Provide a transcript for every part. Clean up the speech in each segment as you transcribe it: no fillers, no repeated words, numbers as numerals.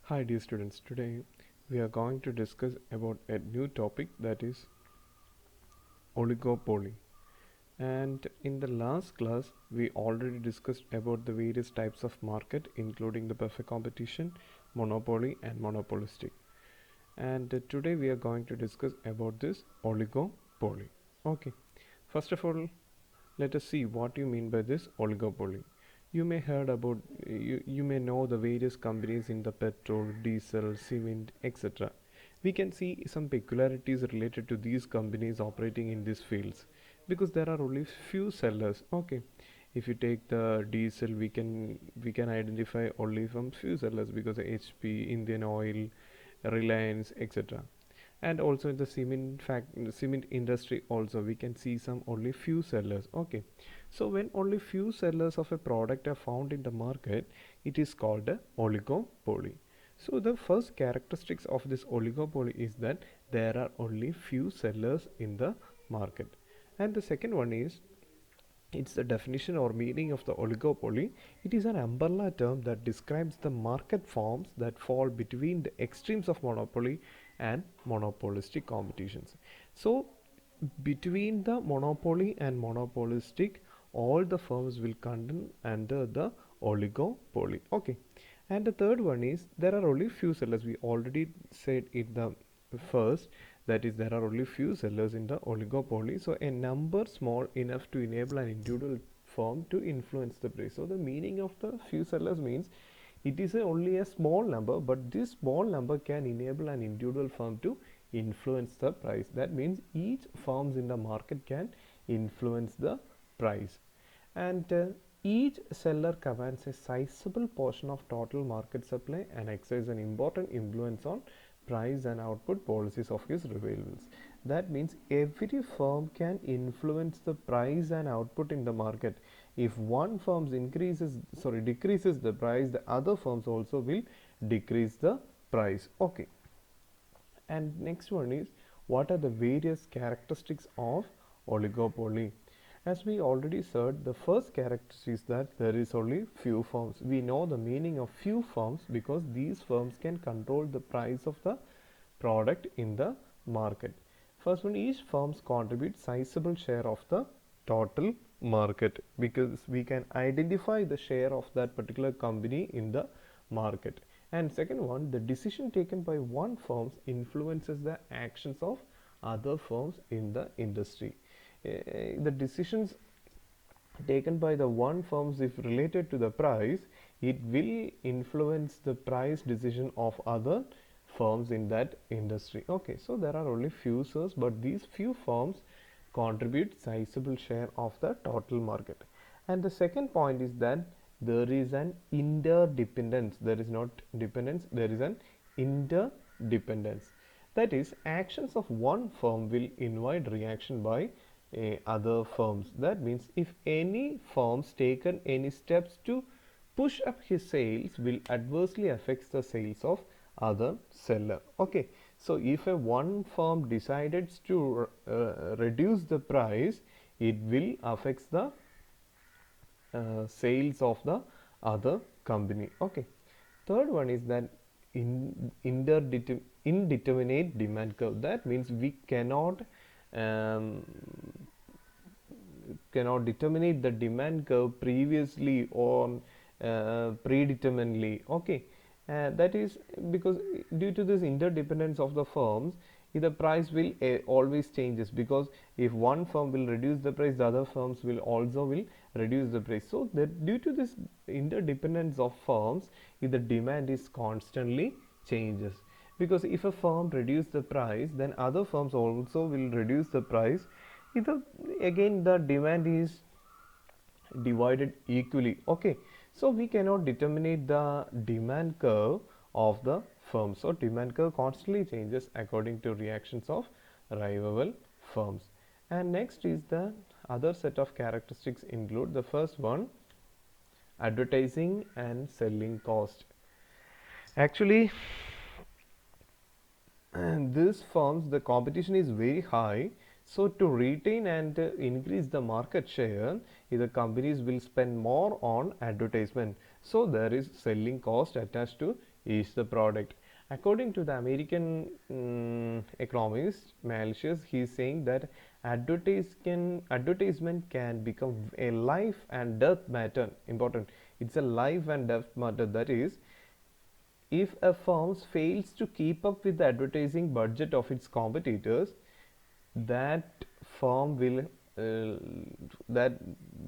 Hi dear students, today we are going to discuss about a new topic, that is oligopoly. And in the last class we already discussed about the various types of market, including the perfect competition, monopoly and monopolistic. And today we are going to discuss about this oligopoly. Okay, first of all, let us see what you mean by this oligopoly. You may know the various companies in the petrol, diesel, cement, etc. We can see some peculiarities related to these companies operating in these fields because there are only few sellers. Okay, if you take the diesel, we can identify only from few sellers because HP, Indian Oil, Reliance, etc. And also in the cement industry also we can see some only few sellers. Okay, so when only few sellers of a product are found in the market, it is called a oligopoly. So the first characteristics of this oligopoly is that there are only few sellers in the market. And the second one is, it's the definition or meaning of the oligopoly. It is an umbrella term that describes the market forms that fall between the extremes of monopoly and monopolistic competitions. So, between the monopoly and monopolistic, all the firms will come under the oligopoly. Okay, and the third one is there are only few sellers. We already said in the first, that is there are only few sellers in the oligopoly, so a number small enough to enable an individual firm to influence the price. So the meaning of the few sellers means it is only a small number, but this small number can enable an individual firm to influence the price. That means each firms in the market can influence the price, and each seller commands a sizable portion of total market supply and exercises an important influence on price and output policies of his rivals. That means every firm can influence the price and output in the market. If one firm decreases the price, the other firms also will decrease the price. Okay, and next one is, what are the various characteristics of oligopoly? As we already said, the first characteristic is that there is only few firms. We know the meaning of few firms because these firms can control the price of the product in the market. First one, each firms contribute sizable share of the total market because we can identify the share of that particular company in the market. And second one, the decision taken by one firm influences the actions of other firms in the industry. The decisions taken by the one firms, if related to the price, it will influence the price decision of other firms in that industry. Okay, so there are only few sources, but these few firms contribute sizable share of the total market. And the second point is that there is an interdependence. There is not dependence, there is an interdependence. That is, actions of one firm will invite reaction by other firms. That means if any firms taken any steps to push up his sales, will adversely affect the sales of other seller. Okay, so if a one firm decided to reduce the price, it will affect the sales of the other company. Okay, third one is that indeterminate demand curve. That means we um, cannot determine the demand curve previously or predeterminedly. Okay, that is because due to this interdependence of the firms, the price will always changes, because if one firm will reduce the price, the other firms will reduce the price. So that due to this interdependence of firms, the demand is constantly changes, because if a firm reduce the price, then other firms also will reduce the price. Either again the demand is divided equally. Okay, so we cannot determine the demand curve of the firm. So demand curve constantly changes according to reactions of rival firms. And next is the other set of characteristics include the first one, advertising and selling cost. Actually, these firms, the competition is very high, so to retain and increase the market share, the companies will spend more on advertisement. So there is selling cost attached to is the product. According to the American economist Malthus, he is saying that advertisement can become a life and death matter. Important. It's a life and death matter. That is, if a firm fails to keep up with the advertising budget of its competitors, that firm will that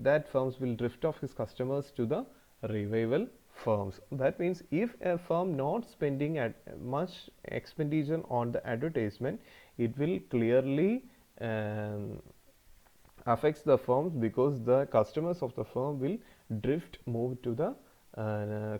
that firms will drift off his customers to the rival firms. That means if a firm not spending at much expenditure on the advertisement, it will clearly um, affects the firms, because the customers of the firm will move to the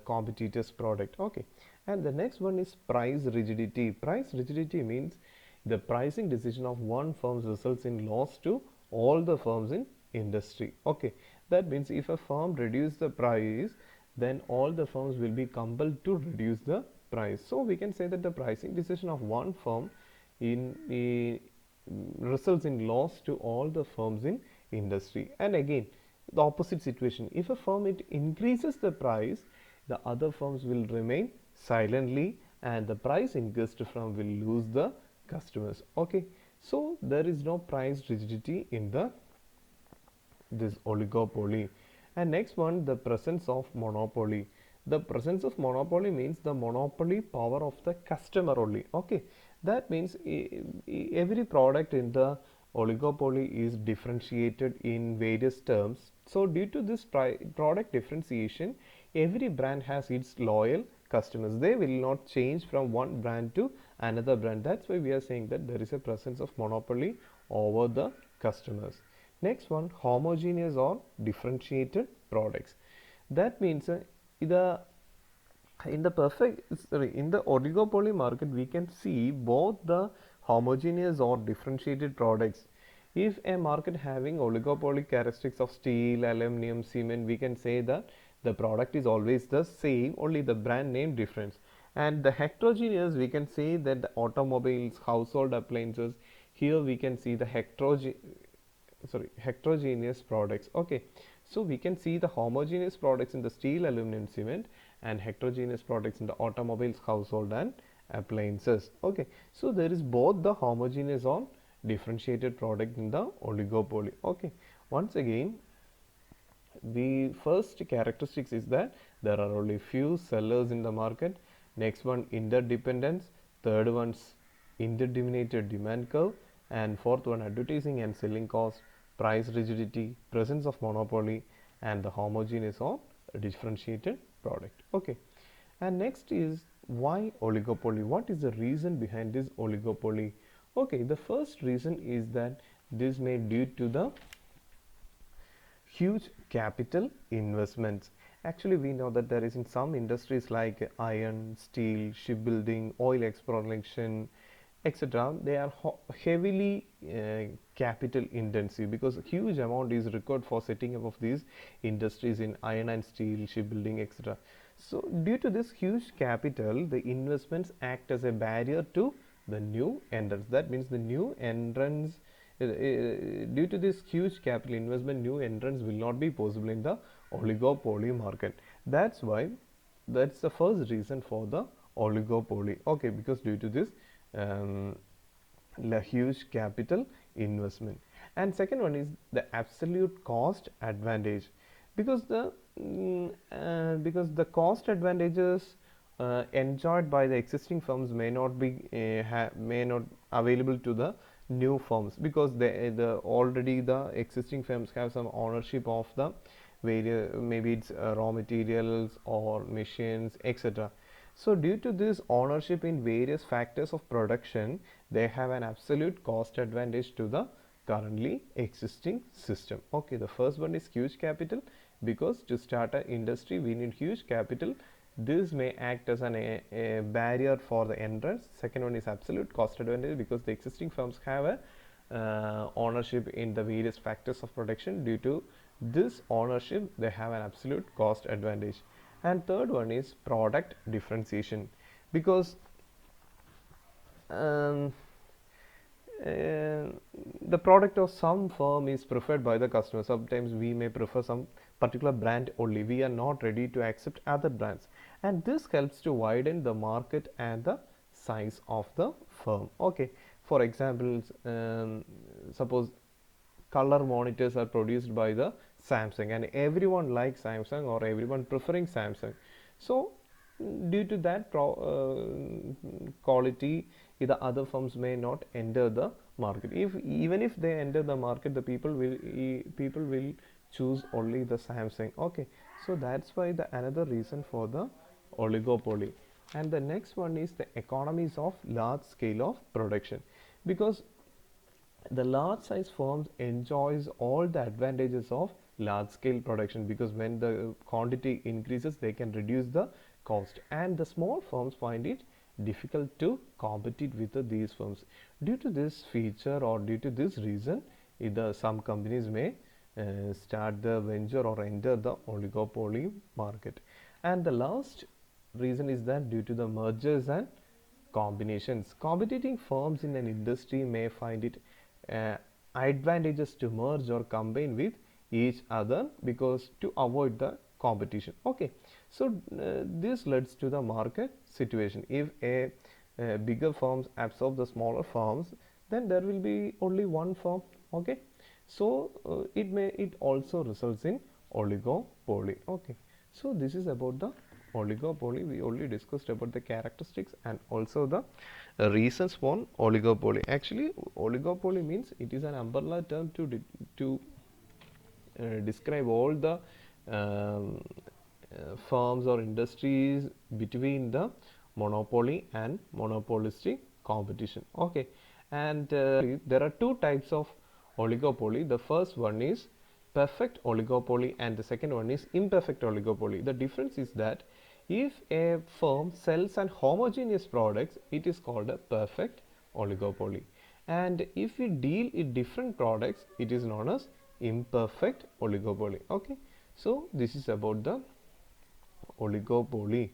competitor's product. Okay, and the next one is price rigidity. Price rigidity means the pricing decision of one firm results in loss to all the firms in industry. Okay, that means if a firm reduce the price, then all the firms will be compelled to reduce the price. So we can say that the pricing decision of one firm in results in loss to all the firms in industry. And again, the opposite situation, if a firm it increases the price, the other firms will remain silently, and the price increased firm will lose the customers. Okay, so there is no price rigidity in this oligopoly. And next one, the presence of monopoly. The presence of monopoly means the monopoly power of the customer only. Okay, that means every product in the oligopoly is differentiated in various terms. So due to this product differentiation, every brand has its loyal customers. They will not change from one brand to another brand. That's why we are saying that there is a presence of monopoly over the customers. Next one, homogeneous or differentiated products. That means the in the oligopoly market, we can see both the homogeneous or differentiated products. If a market having oligopoly characteristics of steel, aluminum, cement, we can say that the product is always the same, only the brand name difference. And the heterogeneous, we can say that the automobiles, household appliances, here we can see the heterogeneous products. Okay, so we can see the homogeneous products in the steel, aluminum, cement, and heterogeneous products in the automobiles, household, and appliances. Okay, so there is both the homogeneous or differentiated product in the oligopoly. Okay, once again, the first characteristics is that there are only few sellers in the market. Next one, interdependence. Third one's indeterminate demand curve. And fourth one, advertising and selling cost, price rigidity, presence of monopoly, and the homogeneous or differentiated product. Okay, and next is why oligopoly. What is the reason behind this oligopoly? Okay, the first reason is that this may due to the huge capital investments. Actually, we know that there is in some industries like iron, steel, shipbuilding, oil exploration, etc. They are heavily capital intensive, because a huge amount is required for setting up of these industries in iron and steel, shipbuilding, etc. So due to this huge capital, the investments act as a barrier to the new entrants. That means the new entrants, due to this huge capital investment, new entrants will not be possible in the oligopoly market. That's why, that's the first reason for the oligopoly. Okay, because due to this huge capital investment. And second one is the absolute cost advantage, because the cost advantages enjoyed by the existing firms may not be may not available to the new firms, because the already the existing firms have some ownership of the various, maybe it's raw materials or machines, etc. So due to this ownership in various factors of production, they have an absolute cost advantage to the currently existing system. Okay, the first one is huge capital, because to start an industry we need huge capital. This may act as a barrier for the entrance. Second one is absolute cost advantage, because the existing firms have a ownership in the various factors of production. Due to this ownership, they have an absolute cost advantage. And third one is product differentiation, because the product of some firm is preferred by the customer. Sometimes we may prefer some particular brand only. We are not ready to accept other brands, and this helps to widen the market and the size of the firm. Okay, for example, suppose color monitors are produced by the Samsung, and everyone likes Samsung or everyone preferring Samsung. So due to that quality, the other firms may not enter the market. If even if they enter the market, the people will choose only the Samsung. Okay, so that's why the another reason for the oligopoly. And the next one is the economies of large scale of production, because the large size firms enjoys all the advantages of large scale production, because when the quantity increases they can reduce the cost, and the small firms find it difficult to compete with these firms. Due to this feature or due to this reason, either some companies may start the venture or enter the oligopoly market. And the last reason is that due to the mergers and combinations, competing firms in an industry may find it uh, advantageous to merge or combine with each other because to avoid the competition. Okay, so this leads to the market situation. If bigger firms absorb the smaller firms, then there will be only one firm. Okay, so it also results in oligopoly. Okay, so this is about the oligopoly. We already discussed about the characteristics and also the reasons for oligopoly. Actually, oligopoly means it is an umbrella term to describe all the um, firms or industries between the monopoly and monopolistic competition. Okay, and there are two types of oligopoly. The first one is perfect oligopoly and the second one is imperfect oligopoly. The difference is that if a firm sells an homogeneous products, it is called a perfect oligopoly, and if we deal in different products, it is known as imperfect oligopoly. Okay, so this is about the oligopoly.